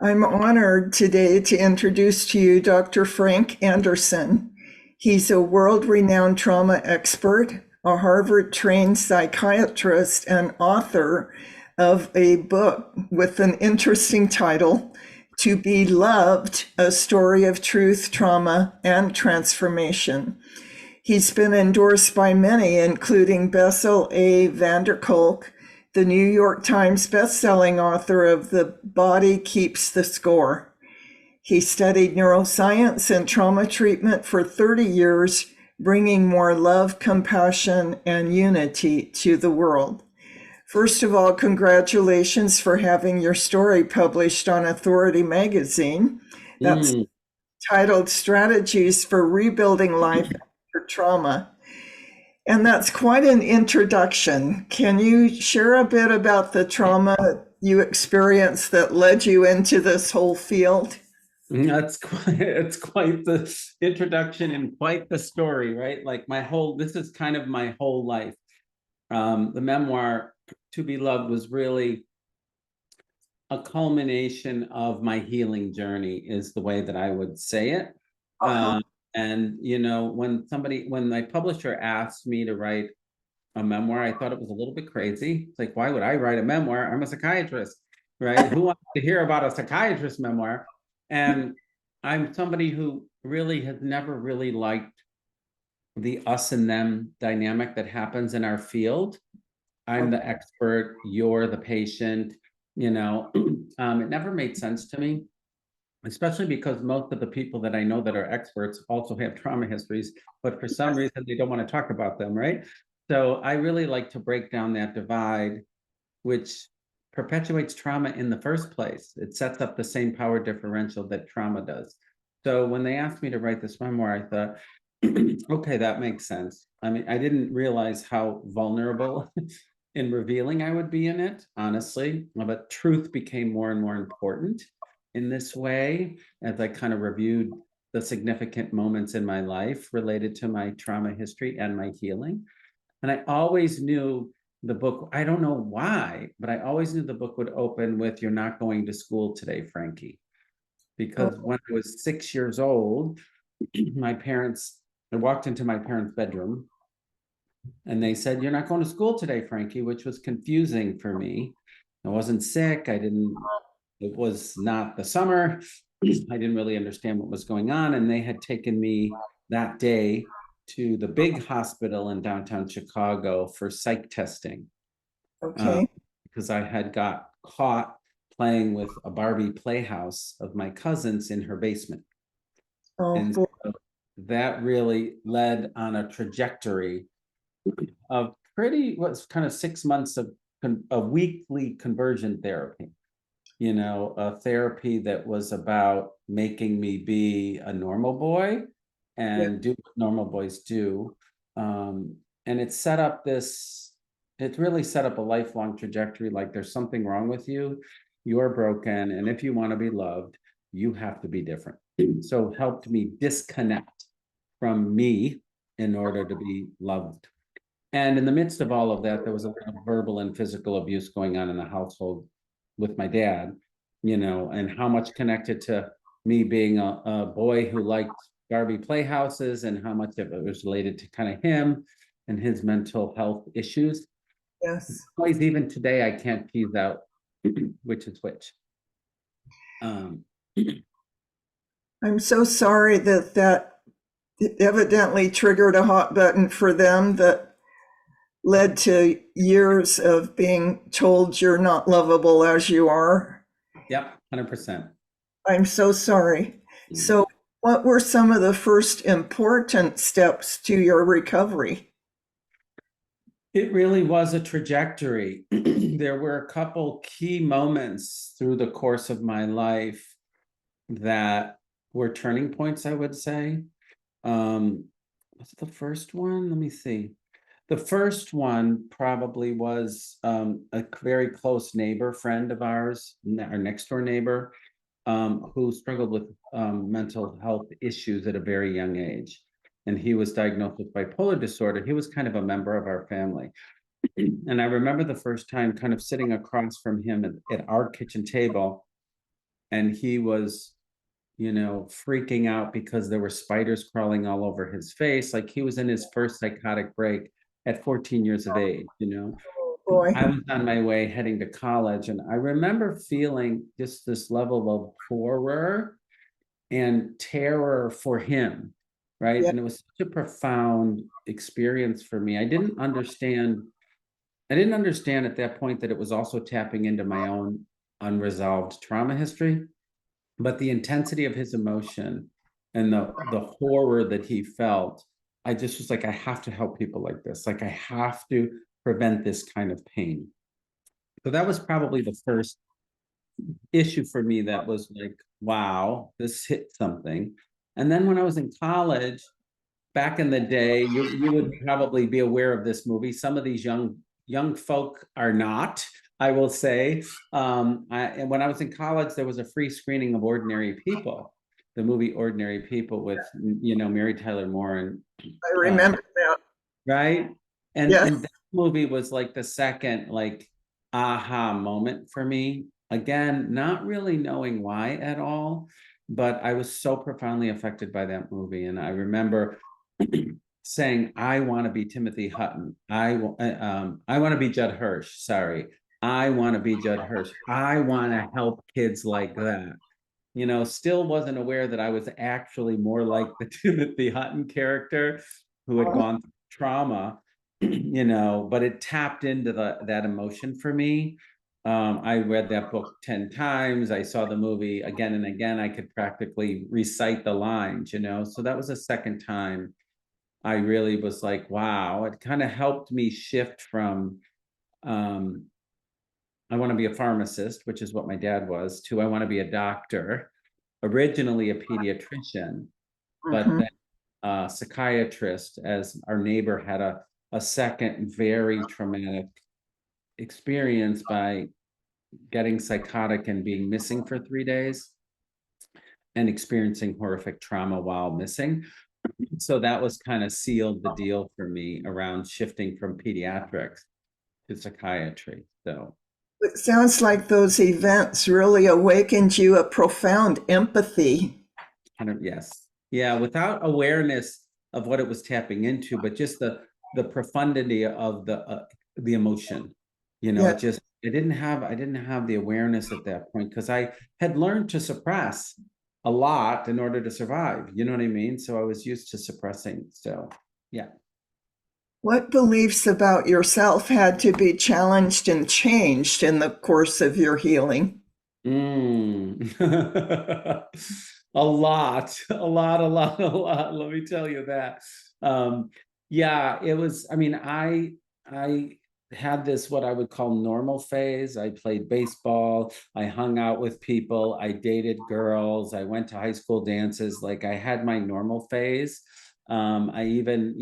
I'm honored today to introduce to you Dr. Frank Anderson. He's a world-renowned trauma expert, a Harvard-trained psychiatrist, and author of a book with an interesting title, To Be Loved: A Story of Truth, Trauma, and Transformation. He's been endorsed by many, including Bessel A. van der Kolk, the New York Times bestselling author of The Body Keeps the Score. He studied neuroscience and trauma treatment for 30 years, bringing more love, compassion, and unity to the world. First of all, congratulations for having your story published on Authority Magazine. That's Mm, titled Strategies for Rebuilding Life After Trauma. And that's quite an introduction. Can you share a bit about the trauma you experienced that led you into this whole field? that's quite it's quite the introduction and quite the story, right? Like this is kind of my whole life. The memoir To Be Loved was really a culmination of my healing journey, is the way that I would say it. Uh-huh. And when my publisher asked me to write a memoir, I thought it was a little bit crazy. It's like, why would I write a memoir? I'm a psychiatrist, right? Who wants to hear about a psychiatrist memoir? And I'm somebody who really has never really liked the us and them dynamic that happens in our field. I'm the expert, you're the patient, you know. It never made sense to me, especially because most of the people that I know that are experts also have trauma histories, but for some reason they don't want to talk about them, right? So I really like to break down that divide, which perpetuates trauma in the first place. It sets up the same power differential that trauma does. So when they asked me to write this memoir, I thought, okay, that makes sense. I mean, I didn't realize how vulnerable and revealing I would be in it, honestly, but truth became more and more important in this way as I kind of reviewed the significant moments in my life related to my trauma history and my healing. And I always knew the book, I don't know why, but I always knew the book would open with, "You're not going to school today, Frankie." Because when I was 6 years old, I walked into my parents' bedroom and they said, "You're not going to school today, Frankie," which was confusing for me. I wasn't sick. It was not the summer. I didn't really understand what was going on. And they had taken me that day to the big hospital in downtown Chicago for psych testing, uh, Okay. because I had got caught playing with a Barbie playhouse of my cousin's in her basement. Oh, And boy. so that really led on a trajectory of what's kind of 6 months of a weekly conversion therapy, a therapy that was about making me be a normal boy Yeah. and do what normal boys do. And it really set up a lifelong trajectory. Like, there's something wrong with you, you're broken, and if you want to be loved, you have to be different. So it helped me disconnect from me in order to be loved. And in the midst of all of that, there was a lot of verbal and physical abuse going on in the household with my dad, and how much connected to me being a boy who liked Barbie playhouses, and how much of it was related to kind of him and his mental health issues. Yes. Always, even today, I can't tease out which is which. Um, I'm so sorry that evidently triggered a hot button for them that led to years of being told you're not lovable as you are. yep, 100%. I'm so sorry. So, what were some of the first important steps to your recovery? It really was a trajectory. There were a couple key moments through the course of my life that were turning points, I would say. What's the first one? Let me see. The first one probably was a very close neighbor friend of ours, our next door neighbor, who struggled with mental health issues at a very young age. And he was diagnosed with bipolar disorder. He was kind of a member of our family. And I remember the first time kind of sitting across from him at our kitchen table and he was, freaking out because there were spiders crawling all over his face. Like he was in his first psychotic break at 14 years of age. Oh, boy. I was on my way heading to college, and I remember feeling just this level of horror and terror for him, right? Yeah. And it was such a profound experience for me. I didn't understand at that point that it was also tapping into my own unresolved trauma history, but the intensity of his emotion and the horror that he felt, I just was like, I have to help people like this. Like I have to prevent this kind of pain. So that was probably the first issue for me that was like, wow, this hit something. And then when I was in college, back in the day, you would probably be aware of this movie. Some of these young folk are not, I will say. And when I was in college, there was a free screening of Ordinary People, the movie Ordinary People with Mary Tyler Moore and I remember that. right. And Yes. and that movie was like the second like aha moment for me. Again, not really knowing why at all, but I was so profoundly affected by that movie. And I remember saying, I want to be Timothy Hutton. I want to be Judd Hirsch. Sorry. I want to be Judd Hirsch. I want to help kids like that. Still wasn't aware that I was actually more like the Timothy Hutton character who had gone through trauma, but it tapped into that emotion for me. I read that book 10 times. I saw the movie again and again. I could practically recite the lines. So that was the second time I really was like, wow, it kind of helped me shift from I want to be a pharmacist, which is what my dad was, to I want to be a doctor, originally a pediatrician, but Mhm. then a psychiatrist, as our neighbor had a second very traumatic experience by getting psychotic and being missing for 3 days and experiencing horrific trauma while missing. So that was kind of sealed the deal for me around shifting from pediatrics to psychiatry. So It sounds like those events really awakened you a profound empathy. yes. Yeah, without awareness of what it was tapping into, but just the profundity of the emotion. Yeah. I didn't have the awareness at that point because I had learned to suppress a lot in order to survive. You know what I mean? So I was used to suppressing. So yeah. What beliefs about yourself had to be challenged and changed in the course of your healing? Mm. A lot, a lot, a lot, a lot. Let me tell you that. Yeah, it was, I mean, I had this what I would call normal phase. I played baseball, I hung out with people, I dated girls, I went to high school dances, like I had my normal phase. I even,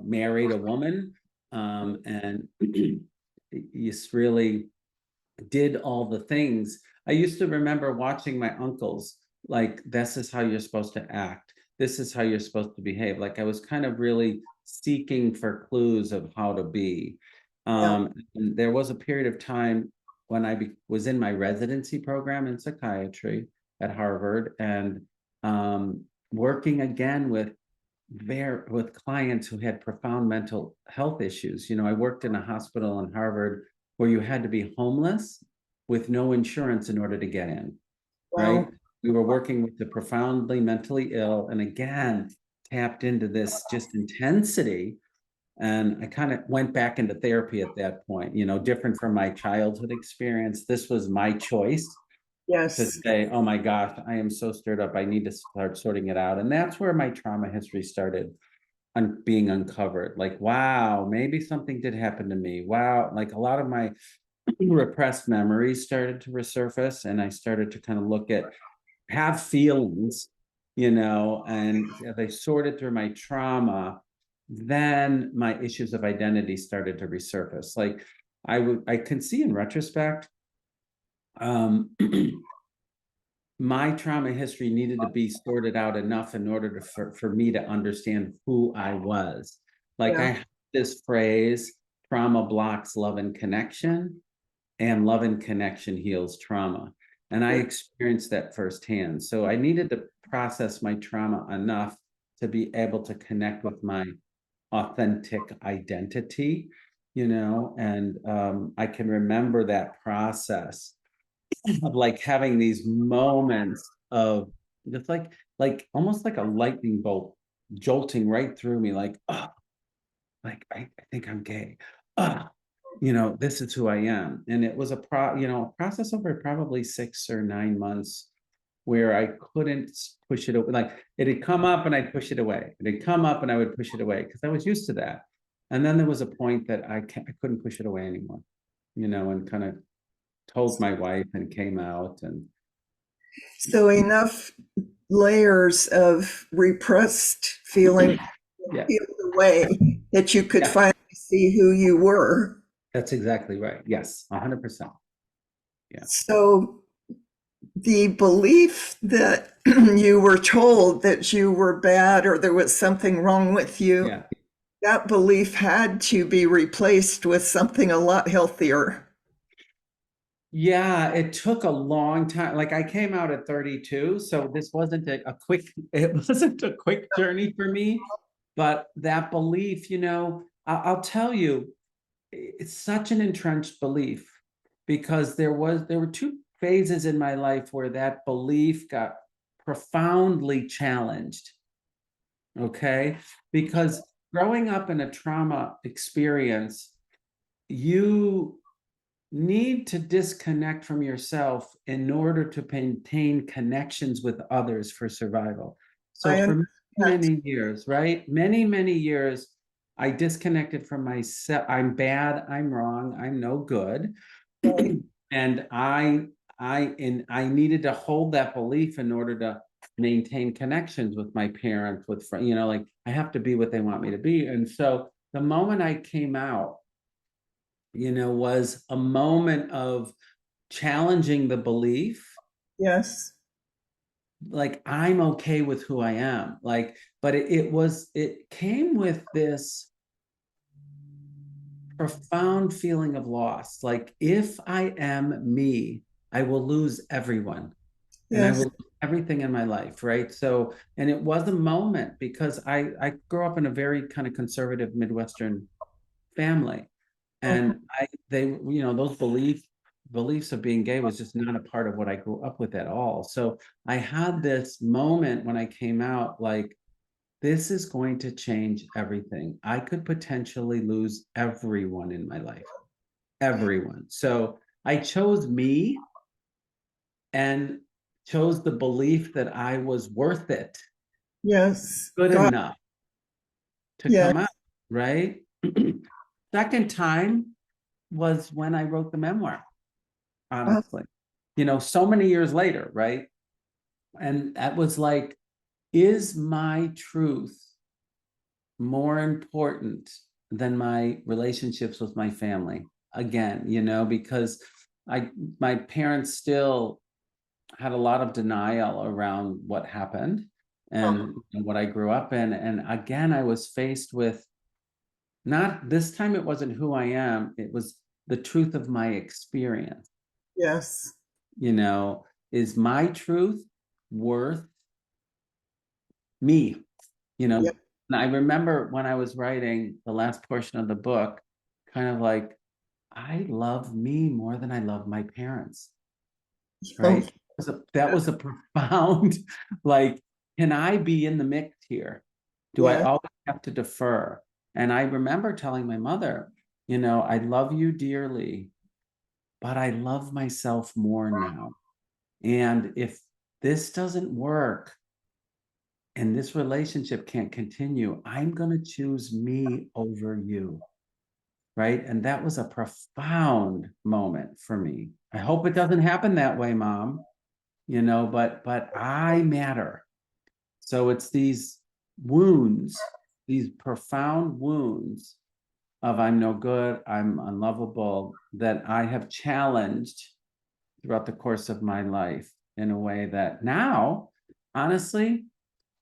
married a woman, and just really did all the things. I used to remember watching my uncles, like, this is how you're supposed to act. This is how you're supposed to behave. Like I was kind of really seeking for clues of how to be. Yeah. And there was a period of time when was in my residency program in psychiatry at Harvard and working again with clients who had profound mental health issues. I worked in a hospital in Harvard where you had to be homeless with no insurance in order to get in, right? Wow. We were working with the profoundly mentally ill, and again, tapped into this just intensity. And I kind of went back into therapy at that point, different from my childhood experience. This was my choice to Yes. say, oh my gosh, I am so stirred up. I need to start sorting it out. And that's where my trauma history started being uncovered. Like, wow, maybe something did happen to me. Wow. Like a lot of my repressed memories started to resurface, and I started to kind of have feelings, and as I sorted through my trauma, then my issues of identity started to resurface. Like I can see in retrospect, um, my trauma history needed to be sorted out enough in order for me to understand who I was. Like I Yeah. have this phrase, trauma blocks love and connection, and love and connection heals trauma. And I experienced that firsthand. So I needed to process my trauma enough to be able to connect with my authentic identity, and I can remember that process of like having these moments of just like almost like a lightning bolt jolting right through me, like, oh, like I think I'm gay. Oh, this is who I am. And it was a process over probably 6 or 9 months where I couldn't push it over. Like it'd come up and I'd push it away. It'd come up and I would push it away because I was used to that. And then there was a point that I couldn't push it away anymore, and kind of told my wife and came out and So enough layers of repressed feeling yeah, peeled away that you could yeah, finally see who you were. that's exactly right. Yes, 100%. Yeah. So the belief that you were told that you were bad or there was something wrong with you, Yeah. that belief had to be replaced with something a lot healthier. Yeah, it took a long time. Like I came out at 32, so this wasn't it wasn't a quick journey for me. But that belief, I'll tell you, it's such an entrenched belief because there were two phases in my life where that belief got profoundly challenged. Okay, because growing up in a trauma experience, you need to disconnect from yourself in order to maintain connections with others for survival. So I for understand. many years, right? Many years, I disconnected from myself. I'm bad, I'm wrong, I'm no good. And I needed to hold that belief in order to maintain connections with my parents, with friends, like I have to be what they want me to be. And so the moment I came out, was a moment of challenging the belief, Yes. like I'm okay with who I am. Like, but it came with this profound feeling of loss. Like, if I am me, I will lose everyone and I will Yes. lose everything in my life, right? So, and it was a moment because I grew up in a very kind of conservative Midwestern family. Mhm. And those beliefs of being gay was just not a part of what I grew up with at all. So I had this moment when I came out, like, this is going to change everything. I could potentially lose everyone in my life, everyone. So I chose me and chose the belief that I was worth it, Yes. good God. enough to Yes. come out, right? Second time was when I wrote the memoir, Uh, honestly, so many years later, right? And that was like, is my truth more important than my relationships with my family? Again, because my parents still had a lot of denial around what happened and what I grew up in. And again, I was faced with, not this time, it wasn't who I am, it was the truth of my experience. yes. you know, is my truth worth me? Yeah. And I remember when I was writing the last portion of the book, kind of like, I love me more than I love my parents, Oh, right? That was a profound, like, can I be in the mix here? Do I yeah. always have to defer? And I remember telling my mother, I love you dearly, but I love myself more now. And if this doesn't work and this relationship can't continue, I'm going to choose me over you. Right. And that was a profound moment for me. I hope it doesn't happen that way, Mom, but I matter. So it's these wounds, these profound wounds of I'm no good, I'm unlovable, that I have challenged throughout the course of my life in a way that now, honestly,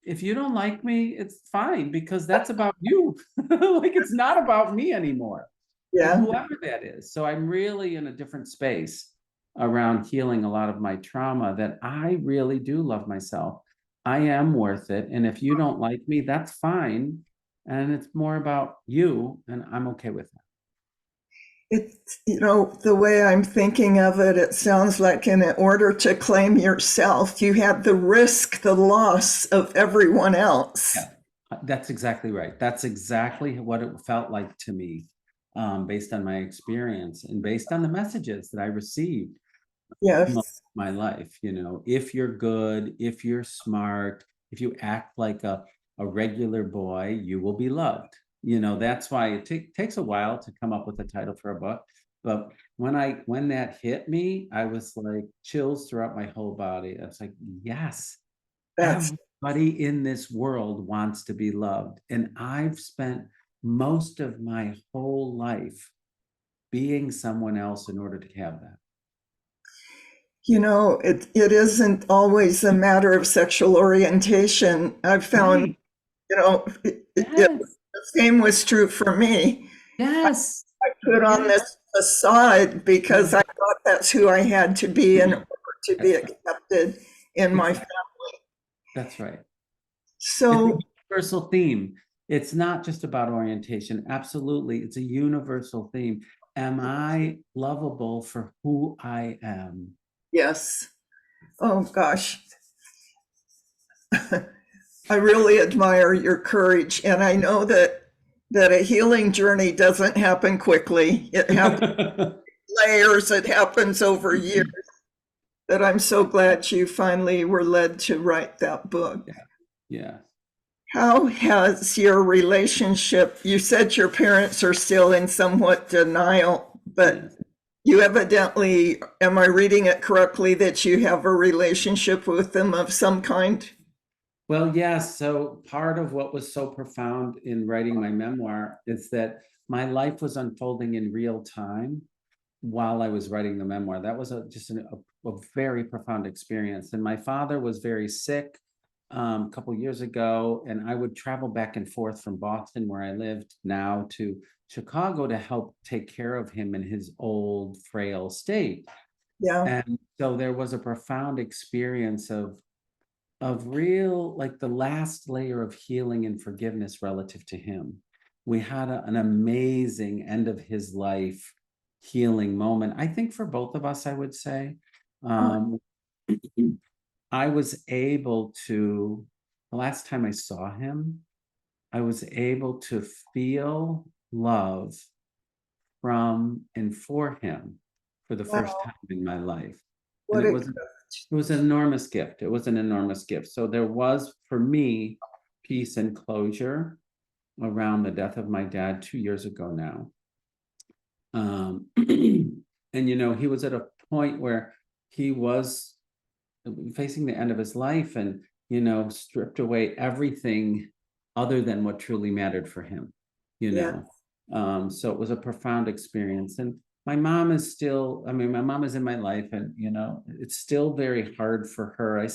if you don't like me, it's fine because that's about you. Like it's not about me anymore, Yeah. whoever that is. So I'm really in a different space around healing a lot of my trauma, that I really do love myself. I am worth it. And if you don't like me, that's fine. And it's more about you, and I'm okay with that. It's, the way I'm thinking of it, it sounds like in order to claim yourself, you had the risk, the loss of everyone else. Yeah, that's exactly right. That's exactly what it felt like to me, based on my experience and based on the messages that I received most of Yes, my life. If you're good, if you're smart, if you act like a regular boy, you will be loved. That's why it takes a while to come up with a title for a book. But when that hit me, I was like chills throughout my whole body. I was like, yes, that's, everybody in this world wants to be loved. And I've spent most of my whole life being someone else in order to have that. it isn't always a matter of sexual orientation. I've found, Right. the Yes. same was true for me. Yes. I put on Yes. this facade because I thought that's who I had to be in order to be That's right. accepted in my family. That's right. It's a So, universal theme. It's not just about orientation. Absolutely. It's a universal theme. Am I lovable for who I am? yes. Oh, gosh. I really admire your courage. And I know that a healing journey doesn't happen quickly. It happens layers, it happens over years. But I'm so glad you finally were led to write that book. Yeah. How has your relationship, you said your parents are still in somewhat denial, but Yes. you evidently, am I reading it correctly, that you have a relationship with them of some kind? Well, yes. So part of what was so profound in writing my memoir is that my life was unfolding in real time while I was writing the memoir. That was a very profound experience. And my father was very sick a couple years ago, and I would travel back and forth from Boston, where I lived now, to Chicago to help take care of him in his old, frail state. Yeah, And so there was a profound experience of real, like the last layer of healing and forgiveness relative to him. We had an amazing end of his life healing moment, I think, for both of us, I would say. um, I was able to, the last time I saw him, I was able to feel love from and for him for the first wow, time in my life. And what it a, was an enormous gift. It was an enormous gift. So there was, for me, peace and closure around the death of my dad 2 years ago now. And he was at a point where he was facing the end of his life, and stripped away everything other than what truly mattered for him. you yeah, know so it was a profound experience. And my mom is still, I mean, my mom is in my life, and it's still very hard for her. I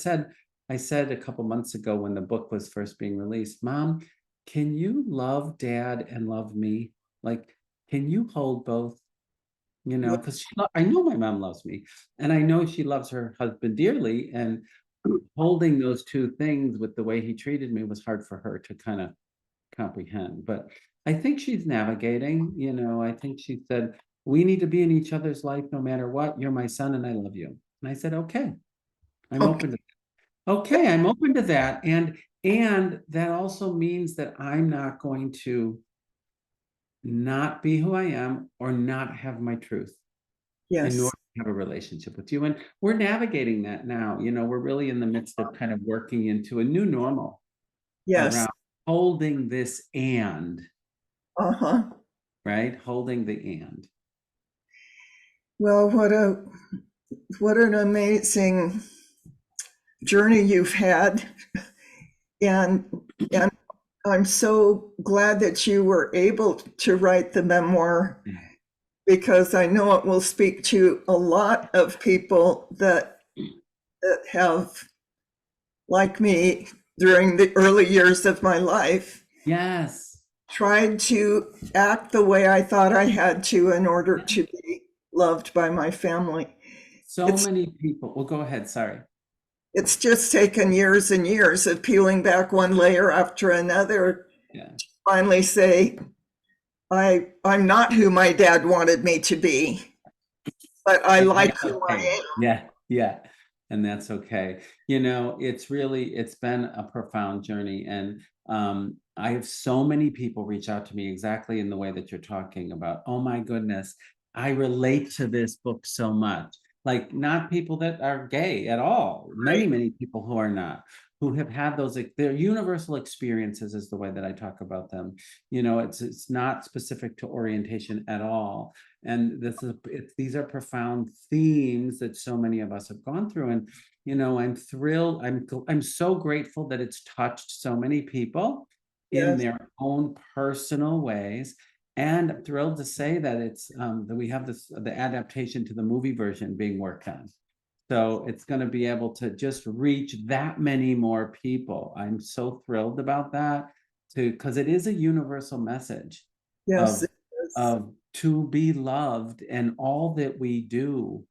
said a couple months ago, when the book was first being released, Mom, can you love Dad and love me? Like, can you hold both? yeah, Because I know my mom loves me, and I know she loves her husband dearly, and holding those two things with the way he treated me was hard for her to kind of comprehend. But I think she's navigating. I think she said, we need to be in each other's life no matter what. You're my son and I love you. And I said, okay, I'm okay, open to that. Okay, I'm open to that. And that also means that I'm not going to not be who I am or not have my truth in yes, order to have a relationship with you. And we're navigating that now. We're really in the midst of kind of working into a new normal yes, around holding this and, uh-huh. right? Holding the and. Well, what an amazing journey you've had. And I'm so glad that you were able to write the memoir, because I know it will speak to a lot of people that have, like me, during the early years of my life, Yes. tried to act the way I thought I had to in order to be loved by my family. So It's many people, well, go ahead, sorry. it's just taken years and years of peeling back one layer after another. Yeah. Finally say, I'm not who my dad wanted me to be, but I And like that's who okay. I am. Yeah, yeah. And that's okay. It's been a profound journey. And I have so many people reach out to me exactly in the way that you're talking about. Oh my goodness, I relate to this book so much. Like, not people that are gay at all, Right. many people who are not, who have had those, they're universal experiences is the way that I talk about them. It's not specific to orientation at all. And these are profound themes that so many of us have gone through. And I'm thrilled, I'm so grateful that it's touched so many people in Yes. their own personal ways. And I'm thrilled to say that that we have the adaptation to the movie version being worked on. So it's going to be able to just reach that many more people. I'm so thrilled about that too, because it is a universal message Yes. of It is. to be loved, and all that we do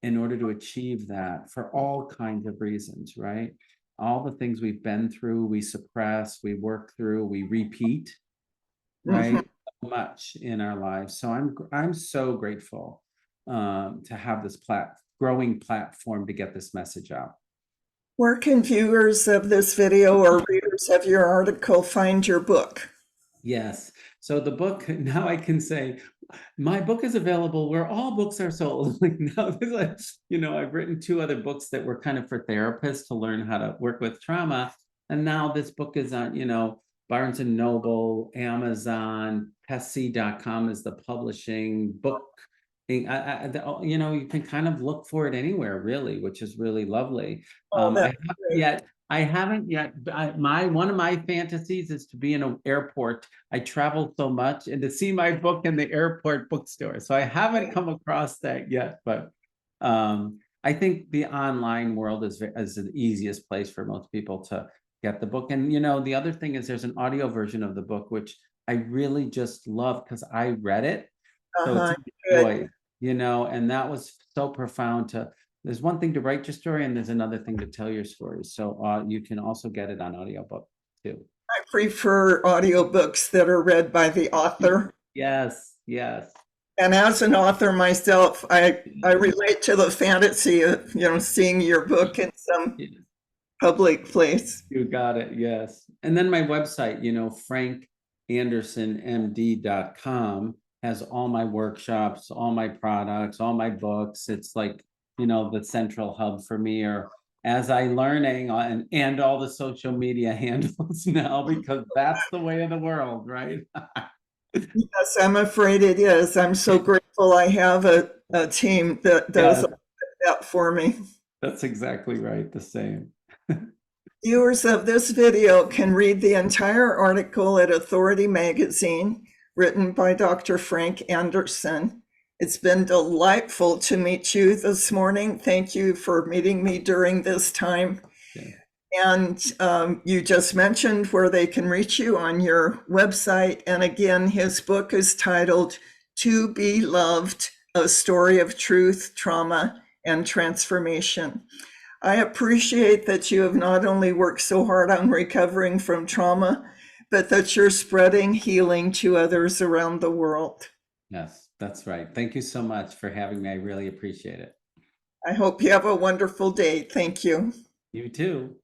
in order to achieve that for all kinds of reasons, right? All the things we've been through, we suppress, we work through, we repeat, Mhm. right? So much in our lives. So I'm so grateful to have this growing platform to get this message out. Where can viewers of this video or readers of your article find your book? Yes. So the book, now I can say, my book is available where all books are sold. Like now, I've written 2 other books that were kind of for therapists to learn how to work with trauma. And now this book is on, Barnes and Noble, Amazon, Pessy.com is the publishing book. You can kind of look for it anywhere, really, which is really lovely. Oh, that's great. I haven't yet. One of my fantasies is to be in an airport. I travel so much, and to see my book in the airport bookstore. So I haven't come across that yet, but I think the online world is the easiest place for most people to get the book. And the other thing is there's an audio version of the book, which I really just love because I read it. So it's Uh-huh. a Good. joy, and that was so profound there's one thing to write your story and there's another thing to tell your story. So you can also get it on audiobook too. I prefer audiobooks that are read by the author. Yes, yes. And as an author myself, I relate to the fantasy of, seeing your book in some Yeah, public place. you got it, yes. And then my website, frankandersonmd.com has all my workshops, all my products, all my books. It's like, the central hub for me, or as I learning and all the social media handles now, because that's the way of the world, right? Yes, I'm afraid it is. I'm so grateful I have a team that does Yeah, that for me. that's exactly right. The same. Viewers of this video can read the entire article at Authority Magazine, written by Dr. Frank Anderson. It's been delightful to meet you this morning. Thank you for meeting me during this time. Yeah. And you just mentioned where they can reach you on your website. And again, his book is titled To Be Loved, A Story of Truth, Trauma, and Transformation. I appreciate that you have not only worked so hard on recovering from trauma, but that you're spreading healing to others around the world. Yes, that's right. Thank you so much for having me. I really appreciate it. I hope you have a wonderful day. Thank you. You too.